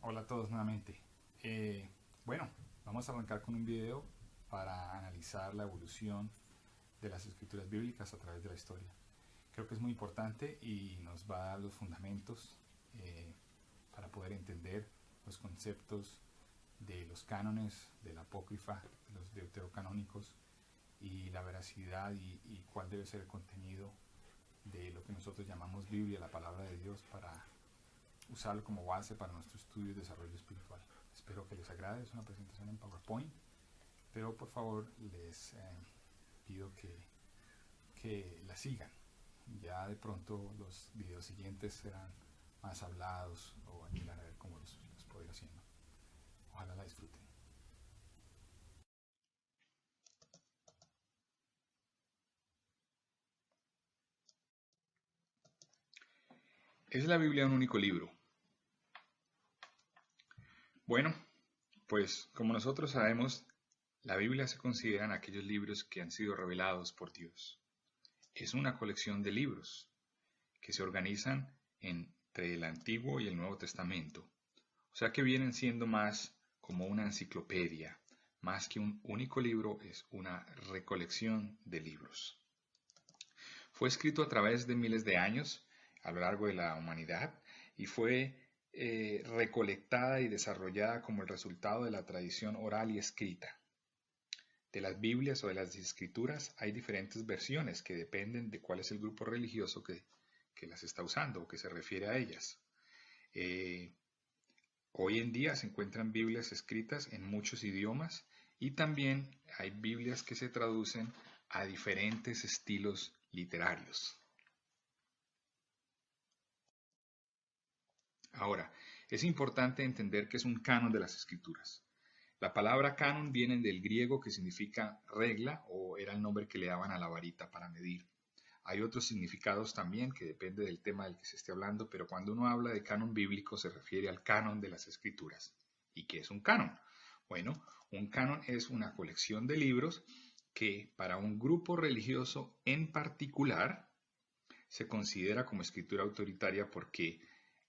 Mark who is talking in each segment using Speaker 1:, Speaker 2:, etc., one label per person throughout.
Speaker 1: Hola a todos nuevamente. Bueno, vamos a arrancar con un video para analizar la evolución de las escrituras bíblicas a través de la historia. Creo que es muy importante y nos va a dar los fundamentos para poder entender los conceptos de los cánones, de la apócrifa, de los deuterocanónicos y la veracidad y cuál debe ser el contenido de lo que nosotros llamamos Biblia, la palabra de Dios, para usarlo como base para nuestro estudio y desarrollo espiritual. Espero que les agrade, es una presentación en PowerPoint, pero por favor les pido que la sigan. Ya de pronto los videos siguientes serán más hablados o mirar a ver cómo los puedo ir haciendo. Ojalá la disfruten. ¿Es la Biblia un único libro? Bueno, pues como nosotros sabemos, la Biblia se consideran aquellos libros que han sido revelados por Dios. Es una colección de libros que se organizan entre el Antiguo y el Nuevo Testamento. O sea que vienen siendo más como una enciclopedia, más que un único libro, es una recolección de libros. Fue escrito a través de miles de años a lo largo de la humanidad y fue recolectada y desarrollada como el resultado de la tradición oral y escrita. De las Biblias o de las Escrituras hay diferentes versiones que dependen de cuál es el grupo religioso que las está usando o que se refiere a ellas. Hoy en día se encuentran Biblias escritas en muchos idiomas y también hay Biblias que se traducen a diferentes estilos literarios. Ahora, es importante entender que es un canon de las Escrituras. La palabra canon viene del griego que significa regla o era el nombre que le daban a la varita para medir. Hay otros significados también que depende del tema del que se esté hablando, pero cuando uno habla de canon bíblico se refiere al canon de las Escrituras. ¿Y qué es un canon? Bueno, un canon es una colección de libros que para un grupo religioso en particular se considera como escritura autoritaria porque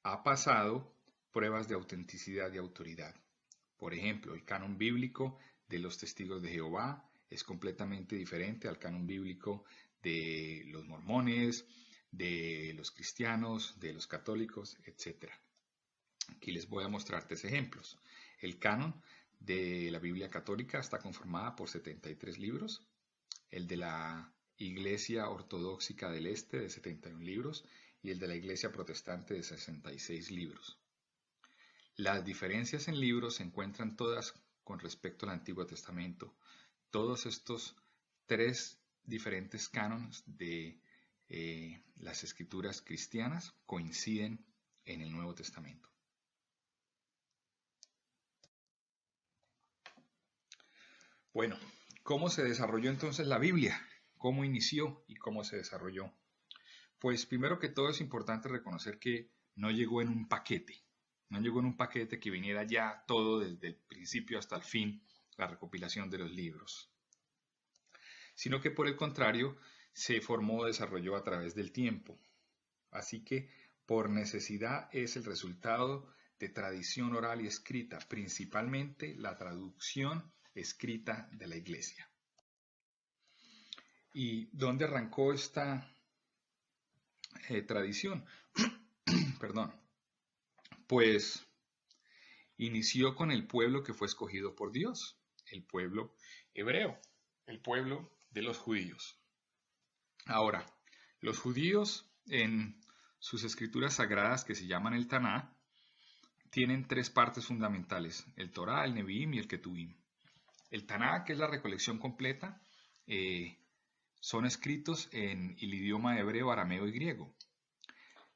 Speaker 1: ha pasado pruebas de autenticidad y autoridad. Por ejemplo, el canon bíblico de los testigos de Jehová es completamente diferente al canon bíblico de los mormones, de los cristianos, de los católicos, etc. Aquí les voy a mostrar tres ejemplos. El canon de la Biblia católica está conformada por 73 libros, el de la Iglesia Ortodoxa del Este de 71 libros y el de la Iglesia Protestante de 66 libros. Las diferencias en libros se encuentran todas con respecto al Antiguo Testamento. Todos estos tres diferentes cánones de las escrituras cristianas coinciden en el Nuevo Testamento. Bueno, ¿cómo se desarrolló entonces la Biblia? ¿Cómo inició y cómo se desarrolló? Pues primero que todo es importante reconocer que no llegó en un paquete. No llegó en un paquete que viniera ya todo desde el principio hasta el fin, la recopilación de los libros. Sino que por el contrario, se formó o desarrolló a través del tiempo. Así que por necesidad es el resultado de tradición oral y escrita, principalmente la traducción escrita de la Iglesia. ¿Y dónde arrancó esta tradición? Perdón. Pues inició con el pueblo que fue escogido por Dios, el pueblo hebreo, el pueblo de los judíos. Ahora, los judíos en sus escrituras sagradas que se llaman el Taná, tienen tres partes fundamentales, el Torá, el Nevi'im y el Ketuvim. El Taná, que es la recolección completa, son escritos en el idioma hebreo, arameo y griego.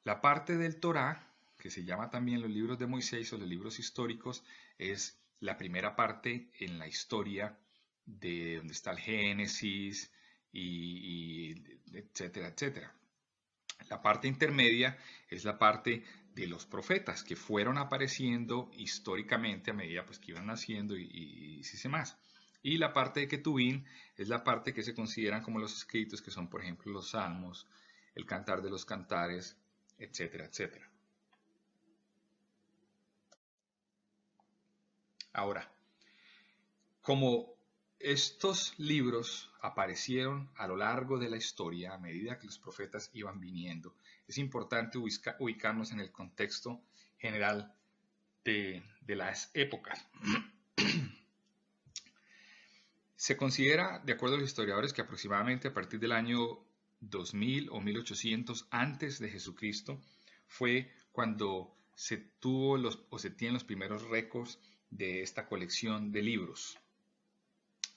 Speaker 1: La parte del Torá, que se llama también los libros de Moisés o los libros históricos, es la primera parte en la historia de donde está el Génesis y etcétera, etcétera. La parte intermedia es la parte de los profetas que fueron apareciendo históricamente a medida pues, que iban naciendo y sí sé más. Y la parte de Ketuvim es la parte que se consideran como los escritos, que son por ejemplo los salmos, el cantar de los cantares, etcétera, etcétera. Ahora, como estos libros aparecieron a lo largo de la historia, a medida que los profetas iban viniendo, es importante ubicarnos en el contexto general de las épocas. Se considera, de acuerdo a los historiadores, que aproximadamente a partir del año 2000 o 1800 antes de Jesucristo fue cuando se tienen los primeros récords de esta colección de libros.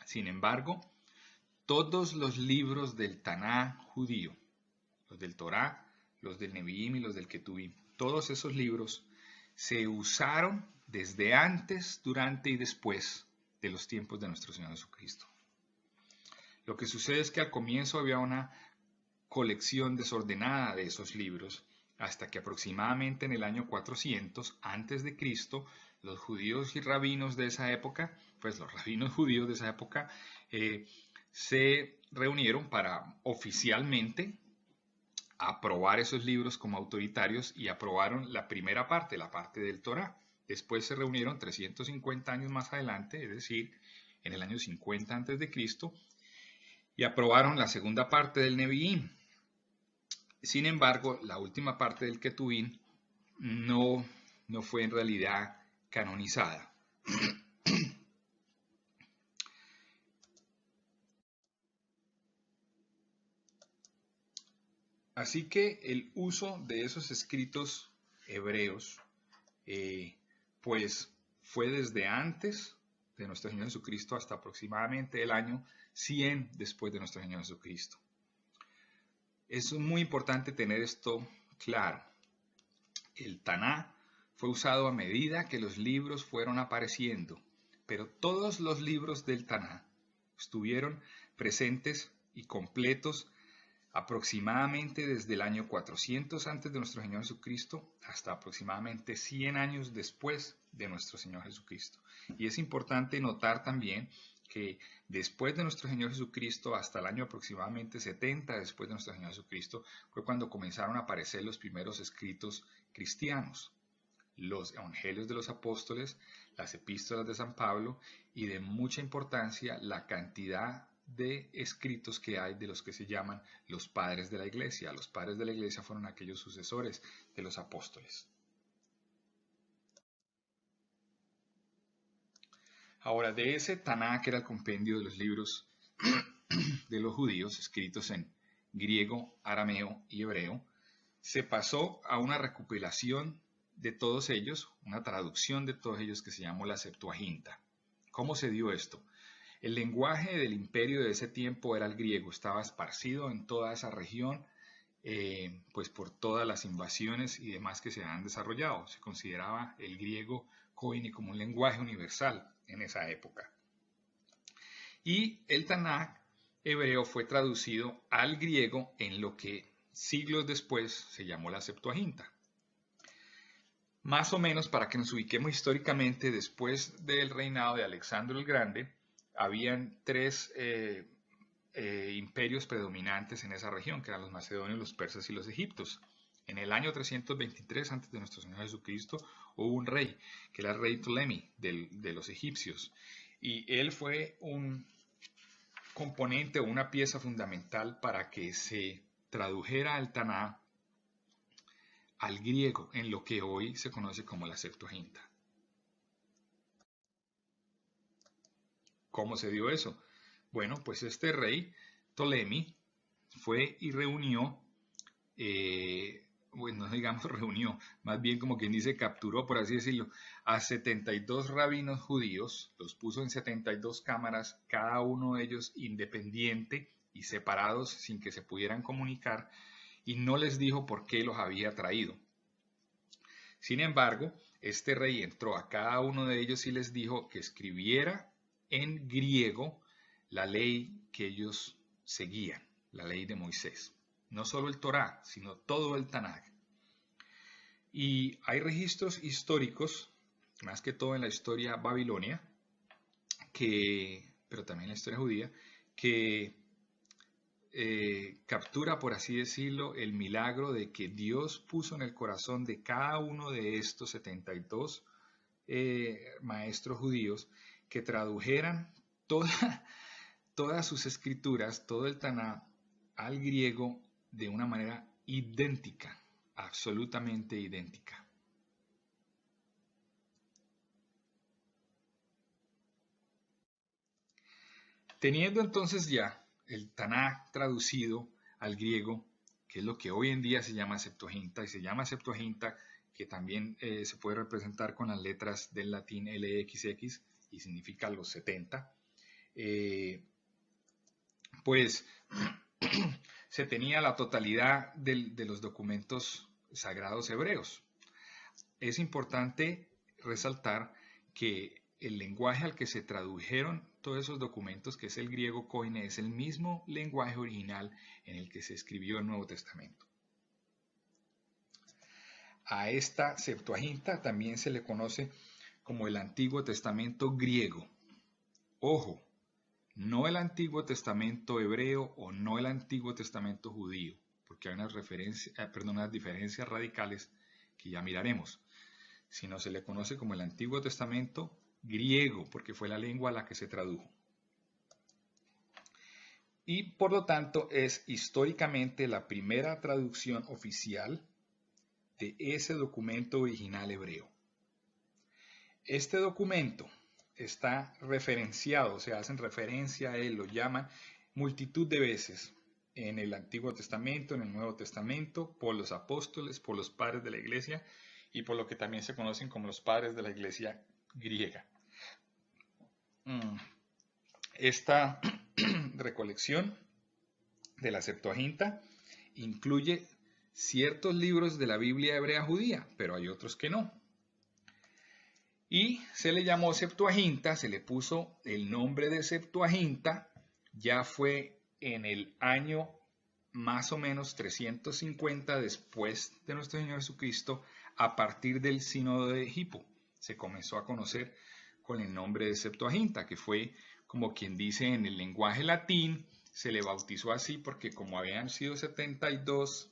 Speaker 1: Sin embargo, todos los libros del Taná judío, los del Torá, los del Nevi'im y los del Ketuvim, todos esos libros se usaron desde antes, durante y después de los tiempos de nuestro Señor Jesucristo. Lo que sucede es que al comienzo había una colección desordenada de esos libros, hasta que aproximadamente en el año 400 antes de Cristo, los judíos y rabinos de esa época, pues los rabinos judíos de esa época, se reunieron para oficialmente aprobar esos libros como autoritarios y aprobaron la primera parte, la parte del Torá. Después se reunieron 350 años más adelante, es decir, en el año 50 antes de Cristo, y aprobaron la segunda parte del Nevi'im. Sin embargo, la última parte del Ketuvim no fue en realidad canonizada. Así que el uso de esos escritos hebreos, pues fue desde antes de nuestro Señor Jesucristo hasta aproximadamente el año 100 después de nuestro Señor Jesucristo. Es muy importante tener esto claro. El Taná fue usado a medida que los libros fueron apareciendo, pero todos los libros del Taná estuvieron presentes y completos aproximadamente desde el año 400 antes de nuestro Señor Jesucristo hasta aproximadamente 100 años después de nuestro Señor Jesucristo. Y es importante notar también que después de nuestro Señor Jesucristo, hasta el año aproximadamente 70 después de nuestro Señor Jesucristo, fue cuando comenzaron a aparecer los primeros escritos cristianos, los evangelios de los apóstoles, las epístolas de San Pablo y de mucha importancia la cantidad de escritos que hay de los que se llaman los padres de la iglesia. Los padres de la iglesia fueron aquellos sucesores de los apóstoles. Ahora, de ese Taná, que era el compendio de los libros de los judíos, escritos en griego, arameo y hebreo, se pasó a una recopilación de todos ellos, una traducción de todos ellos que se llamó la Septuaginta. ¿Cómo se dio esto? El lenguaje del imperio de ese tiempo era el griego, estaba esparcido en toda esa región, pues por todas las invasiones y demás que se han desarrollado. Se consideraba el griego koine como un lenguaje universal en esa época. Y el Tanaj hebreo fue traducido al griego en lo que siglos después se llamó la Septuaginta. Más o menos, para que nos ubiquemos históricamente, después del reinado de Alejandro el Grande, habían tres imperios predominantes en esa región, que eran los macedonios, los persas y los egipcios. En el año 323 antes de nuestro Señor Jesucristo hubo un rey, que era el rey Ptolemy de los egipcios, y él fue un componente o una pieza fundamental para que se tradujera el Taná al griego en lo que hoy se conoce como la Septuaginta. ¿Cómo se dio eso? Bueno, pues este rey Ptolemy fue y reunió, bueno, no digamos reunió, más bien como quien dice capturó, por así decirlo, a 72 rabinos judíos, los puso en 72 cámaras, cada uno de ellos independiente y separados sin que se pudieran comunicar, y no les dijo por qué los había traído. Sin embargo, este rey entró a cada uno de ellos y les dijo que escribiera en griego la ley que ellos seguían, la ley de Moisés. No solo el Torá, sino todo el Tanaj. Y hay registros históricos, más que todo en la historia babilonia, pero también en la historia judía, que captura, por así decirlo, el milagro de que Dios puso en el corazón de cada uno de estos 72 maestros judíos que tradujeran todas sus escrituras, todo el Taná, al griego de una manera idéntica, absolutamente idéntica. Teniendo entonces ya el Taná traducido al griego, que es lo que hoy en día se llama Septuaginta, y se llama Septuaginta, que también se puede representar con las letras del latín LXX y significa los 70, pues se tenía la totalidad de los documentos sagrados hebreos. Es importante resaltar que el lenguaje al que se tradujeron todos esos documentos, que es el griego koine, es el mismo lenguaje original en el que se escribió el Nuevo Testamento. A esta Septuaginta también se le conoce como el Antiguo Testamento griego. Ojo, no el Antiguo Testamento hebreo o no el Antiguo Testamento judío, porque hay unas diferencias radicales que ya miraremos, sino se le conoce como el Antiguo Testamento griego, porque fue la lengua a la que se tradujo. Y por lo tanto es históricamente la primera traducción oficial de ese documento original hebreo. Este documento está referenciado, o sea, hacen referencia a él, lo llaman multitud de veces en el Antiguo Testamento, en el Nuevo Testamento, por los apóstoles, por los padres de la iglesia y por lo que también se conocen como los padres de la iglesia griega. Esta recolección de la Septuaginta incluye ciertos libros de la Biblia hebrea judía, pero hay otros que no. Y se le llamó Septuaginta, se le puso el nombre de Septuaginta, ya fue en el año más o menos 350 después de nuestro Señor Jesucristo, a partir del Sínodo de Hippo. Se comenzó a conocer con el nombre de Septuaginta, que fue como quien dice en el lenguaje latín, se le bautizó así porque como habían sido 72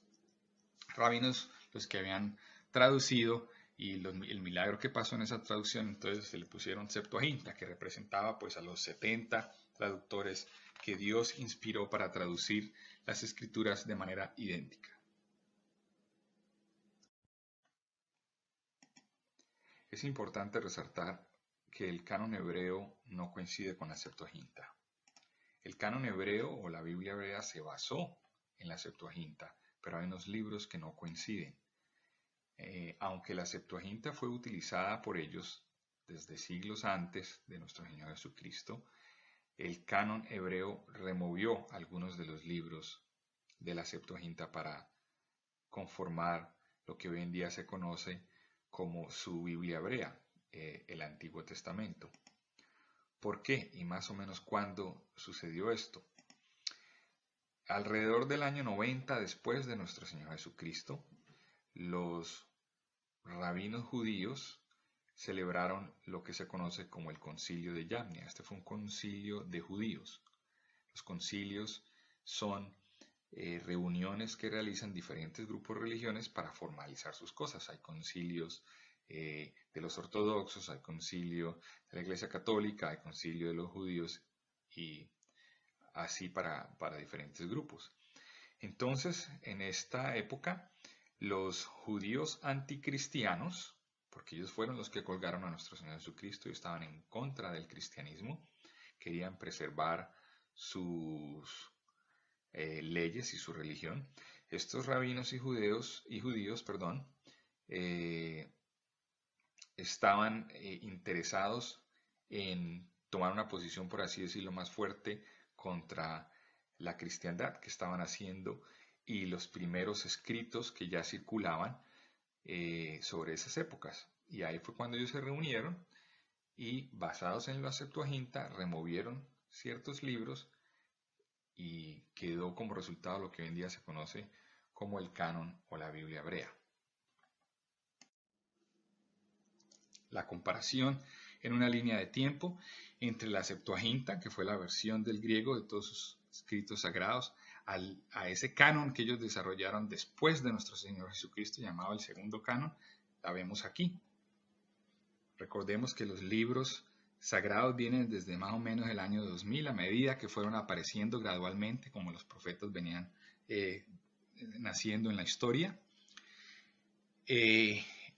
Speaker 1: rabinos los que habían traducido y el milagro que pasó en esa traducción, entonces se le pusieron Septuaginta, que representaba pues a los 70 traductores que Dios inspiró para traducir las escrituras de manera idéntica. Es importante resaltar que el canon hebreo no coincide con la Septuaginta. El canon hebreo o la Biblia hebrea se basó en la Septuaginta, pero hay unos libros que no coinciden. Aunque la Septuaginta fue utilizada por ellos desde siglos antes de nuestro Señor Jesucristo, el canon hebreo removió algunos de los libros de la Septuaginta para conformar lo que hoy en día se conoce como su Biblia hebrea, el Antiguo Testamento. ¿Por qué? Y más o menos cuándo sucedió esto. Alrededor del año 90 después de nuestro Señor Jesucristo, los rabinos judíos celebraron lo que se conoce como el Concilio de Yamnia. Este fue un concilio de judíos. Los concilios son reuniones que realizan diferentes grupos de religiones para formalizar sus cosas. Hay concilios de los ortodoxos, hay concilio de la Iglesia Católica, hay concilio de los judíos y así para diferentes grupos. Entonces, en esta época, los judíos anticristianos, porque ellos fueron los que colgaron a nuestro Señor Jesucristo y estaban en contra del cristianismo, querían preservar sus leyes y su religión. Estos rabinos y judíos, estaban interesados en tomar una posición, por así decirlo, más fuerte contra la cristiandad que estaban haciendo y los primeros escritos que ya circulaban sobre esas épocas. Y ahí fue cuando ellos se reunieron y basados en la Septuaginta removieron ciertos libros y quedó como resultado lo que hoy en día se conoce como el canon o la Biblia hebrea. La comparación en una línea de tiempo entre la Septuaginta, que fue la versión del griego de todos sus escritos sagrados, a ese canon que ellos desarrollaron después de nuestro Señor Jesucristo, llamado el segundo canon, la vemos aquí. Recordemos que los libros sagrados vienen desde más o menos el año 2000, a medida que fueron apareciendo gradualmente, como los profetas venían naciendo en la historia.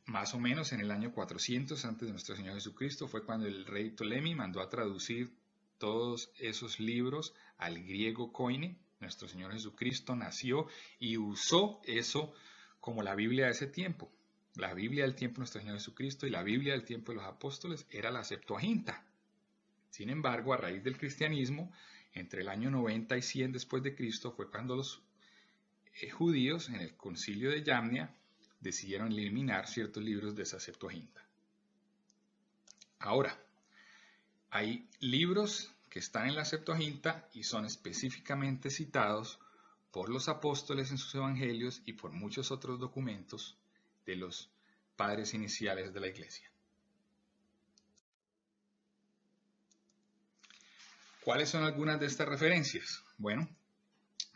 Speaker 1: Más o menos en el año 400 antes de nuestro Señor Jesucristo fue cuando el rey Ptolemy mandó a traducir todos esos libros al griego koine. Nuestro Señor Jesucristo nació y usó eso como la Biblia de ese tiempo. La Biblia del tiempo de nuestro Señor Jesucristo y la Biblia del tiempo de los apóstoles era la Septuaginta. Sin embargo, a raíz del cristianismo, entre el año 90 y 100 después de Cristo, fue cuando los judíos en el concilio de Yamnia decidieron eliminar ciertos libros de esa Septuaginta. Ahora, hay libros que están en la Septuaginta y son específicamente citados por los apóstoles en sus evangelios y por muchos otros documentos de los padres iniciales de la iglesia. ¿Cuáles son algunas de estas referencias? Bueno,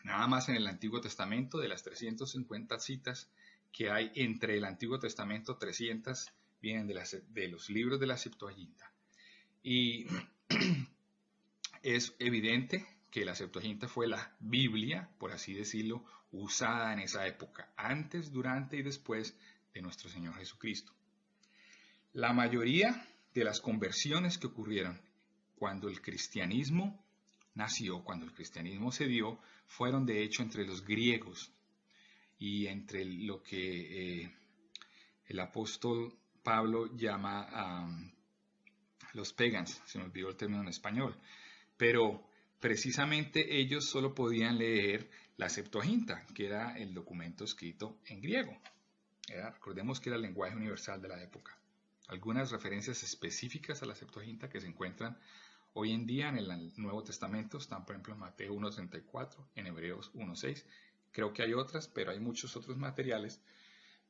Speaker 1: nada más en el Antiguo Testamento, de las 350 citas que hay entre el Antiguo Testamento, 300 vienen de los libros de la Septuaginta. Y es evidente que la Septuaginta fue la Biblia, por así decirlo, usada en esa época, antes, durante y después de nuestro Señor Jesucristo. La mayoría de las conversiones que ocurrieron cuando el cristianismo nació, cuando el cristianismo se dio, fueron de hecho entre los griegos y entre lo que el apóstol Pablo llama los pagans, se me olvidó el término en español, pero precisamente ellos solo podían leer la Septuaginta, que era el documento escrito en griego. Recordemos que era el lenguaje universal de la época. Algunas referencias específicas a la Septuaginta que se encuentran hoy en día en el Nuevo Testamento están, por ejemplo, en Mateo 1.34, en Hebreos 1.6. Creo que hay otras, pero hay muchos otros materiales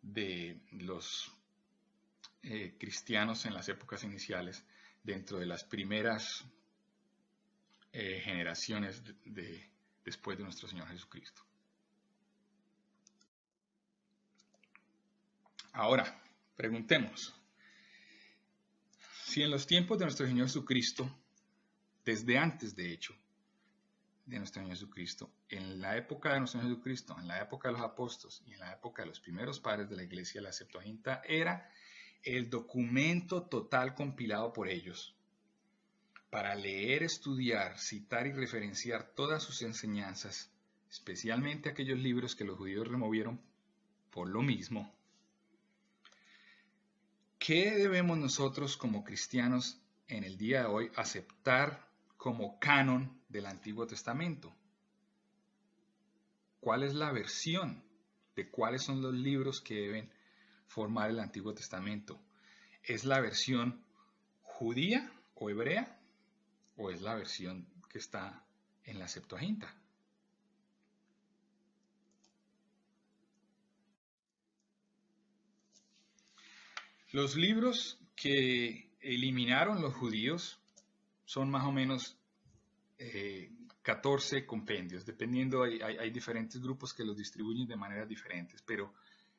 Speaker 1: de los cristianos en las épocas iniciales, dentro de las primeras generaciones después de nuestro Señor Jesucristo. Ahora, preguntemos, si en los tiempos de nuestro Señor Jesucristo, desde antes de hecho, de nuestro Señor Jesucristo, en la época de nuestro Señor Jesucristo, en la época de los apóstoles y en la época de los primeros padres de la iglesia, la Septuaginta era el documento total compilado por ellos para leer, estudiar, citar y referenciar todas sus enseñanzas, especialmente aquellos libros que los judíos removieron por lo mismo. ¿Qué debemos nosotros como cristianos en el día de hoy aceptar como canon del Antiguo Testamento? ¿Cuál es la versión de cuáles son los libros que deben formar el Antiguo Testamento? ¿Es la versión judía o hebrea o es la versión que está en la Septuaginta? Los libros que eliminaron los judíos son más o menos 14 compendios, dependiendo, hay diferentes grupos que los distribuyen de maneras diferentes, pero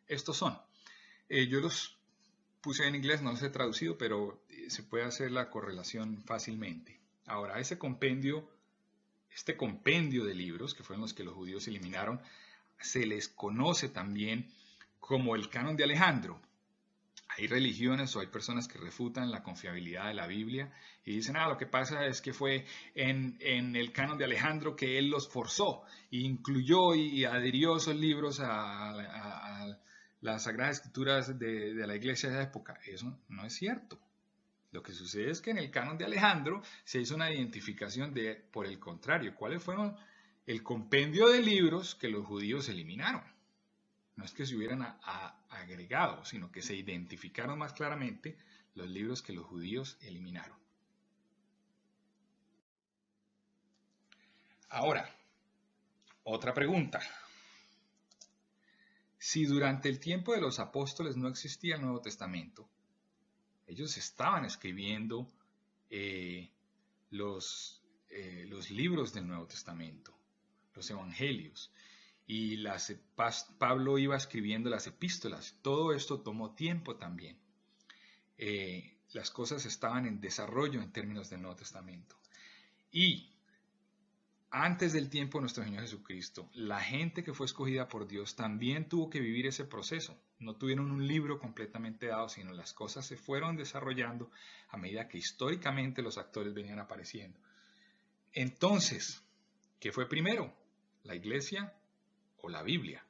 Speaker 1: estos son. Yo los puse en inglés, no los he traducido, pero se puede hacer la correlación fácilmente. Ahora, este compendio de libros, que fueron los que los judíos eliminaron, se les conoce también como el canon de Alejandro. Hay religiones o hay personas que refutan la confiabilidad de la Biblia y dicen, lo que pasa es que fue en el canon de Alejandro que él los forzó e incluyó y adhirió esos libros a las Sagradas Escrituras de la iglesia de esa época. Eso no es cierto. Lo que sucede es que en el canon de Alejandro se hizo una identificación por el contrario, cuáles fueron el compendio de libros que los judíos eliminaron. No es que se hubieran agregado, sino que se identificaron más claramente los libros que los judíos eliminaron. Ahora, otra pregunta. Si durante el tiempo de los apóstoles no existía el Nuevo Testamento, ellos estaban escribiendo los libros del Nuevo Testamento, los evangelios, y Pablo iba escribiendo las epístolas. Todo esto tomó tiempo también. las cosas estaban en desarrollo en términos del Nuevo Testamento. Y antes del tiempo de nuestro Señor Jesucristo, la gente que fue escogida por Dios también tuvo que vivir ese proceso. No tuvieron un libro completamente dado, sino las cosas se fueron desarrollando a medida que históricamente los actores venían apareciendo. Entonces, ¿qué fue primero? ¿La iglesia o la Biblia?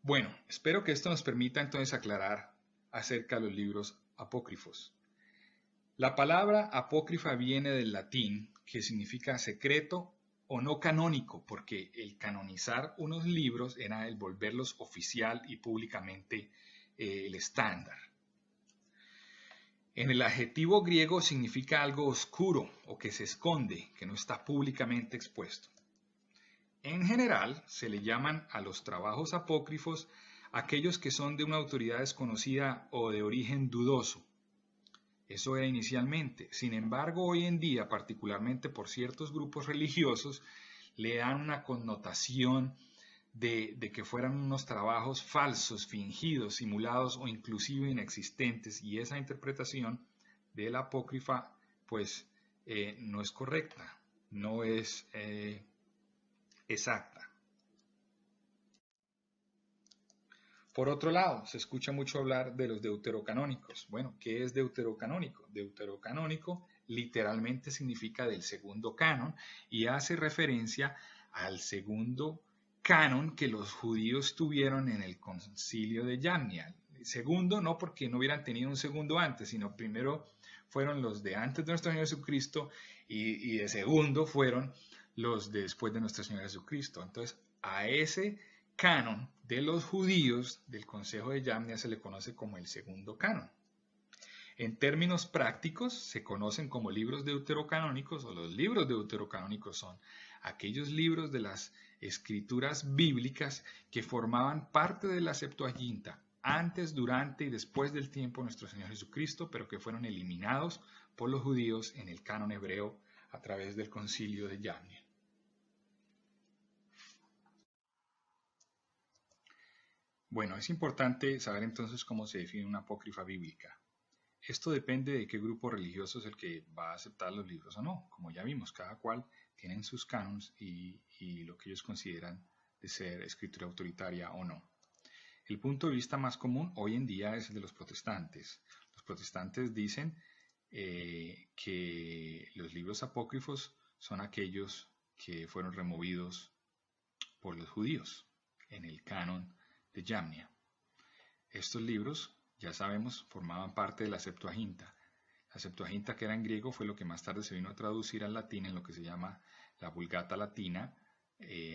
Speaker 1: Bueno, espero que esto nos permita entonces aclarar acerca de los libros apócrifos. La palabra apócrifa viene del latín, que significa secreto o no canónico, porque el canonizar unos libros era el volverlos oficial y públicamente el estándar. En el adjetivo griego significa algo oscuro o que se esconde, que no está públicamente expuesto. En general, se le llaman a los trabajos apócrifos aquellos que son de una autoridad desconocida o de origen dudoso. Eso era inicialmente. Sin embargo, hoy en día, particularmente por ciertos grupos religiosos, le dan una connotación de que fueran unos trabajos falsos, fingidos, simulados o inclusive inexistentes. Y esa interpretación de la apócrifa, pues, no es correcta, no es exacta. Por otro lado, se escucha mucho hablar de los deuterocanónicos. Bueno, ¿qué es deuterocanónico? Deuterocanónico literalmente significa del segundo canon y hace referencia al segundo canon que los judíos tuvieron en el concilio de Yamnia. Segundo, no porque no hubieran tenido un segundo antes, sino primero fueron los de antes de nuestro Señor Jesucristo y de segundo fueron los de después de nuestro Señor Jesucristo. Entonces, a ese canon de los judíos del Consejo de Yamnia se le conoce como el segundo canon. En términos prácticos, se conocen como libros deuterocanónicos o los libros deuterocanónicos son aquellos libros de las escrituras bíblicas que formaban parte de la Septuaginta antes, durante y después del tiempo de nuestro Señor Jesucristo, pero que fueron eliminados por los judíos en el canon hebreo a través del concilio de Yamnia. Bueno, es importante saber entonces cómo se define una apócrifa bíblica. Esto depende de qué grupo religioso es el que va a aceptar los libros o no. Como ya vimos, cada cual tiene sus canons y lo que ellos consideran de ser escritura autoritaria o no. El punto de vista más común hoy en día es el de los protestantes. Los protestantes dicen que los libros apócrifos son aquellos que fueron removidos por los judíos en el canon de Yamnia. Estos libros, ya sabemos, formaban parte de la Septuaginta. La Septuaginta, que era en griego, fue lo que más tarde se vino a traducir al latín en lo que se llama la Vulgata Latina,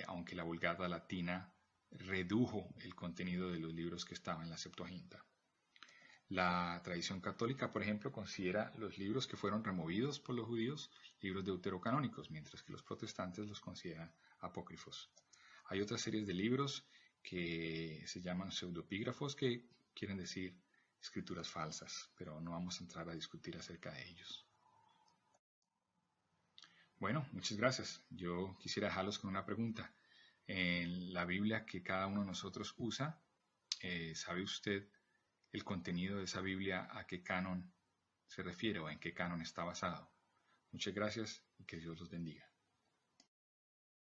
Speaker 1: aunque la Vulgata Latina redujo el contenido de los libros que estaban en la Septuaginta. La tradición católica, por ejemplo, considera los libros que fueron removidos por los judíos libros deuterocanónicos, mientras que los protestantes los consideran apócrifos. Hay otras series de libros que se llaman pseudopígrafos, que quieren decir escrituras falsas, pero no vamos a entrar a discutir acerca de ellos. Bueno, muchas gracias. Yo quisiera dejarlos con una pregunta. En la Biblia que cada uno de nosotros usa, ¿sabe usted el contenido de esa Biblia a qué canon se refiere o en qué canon está basado? Muchas gracias y que Dios los bendiga.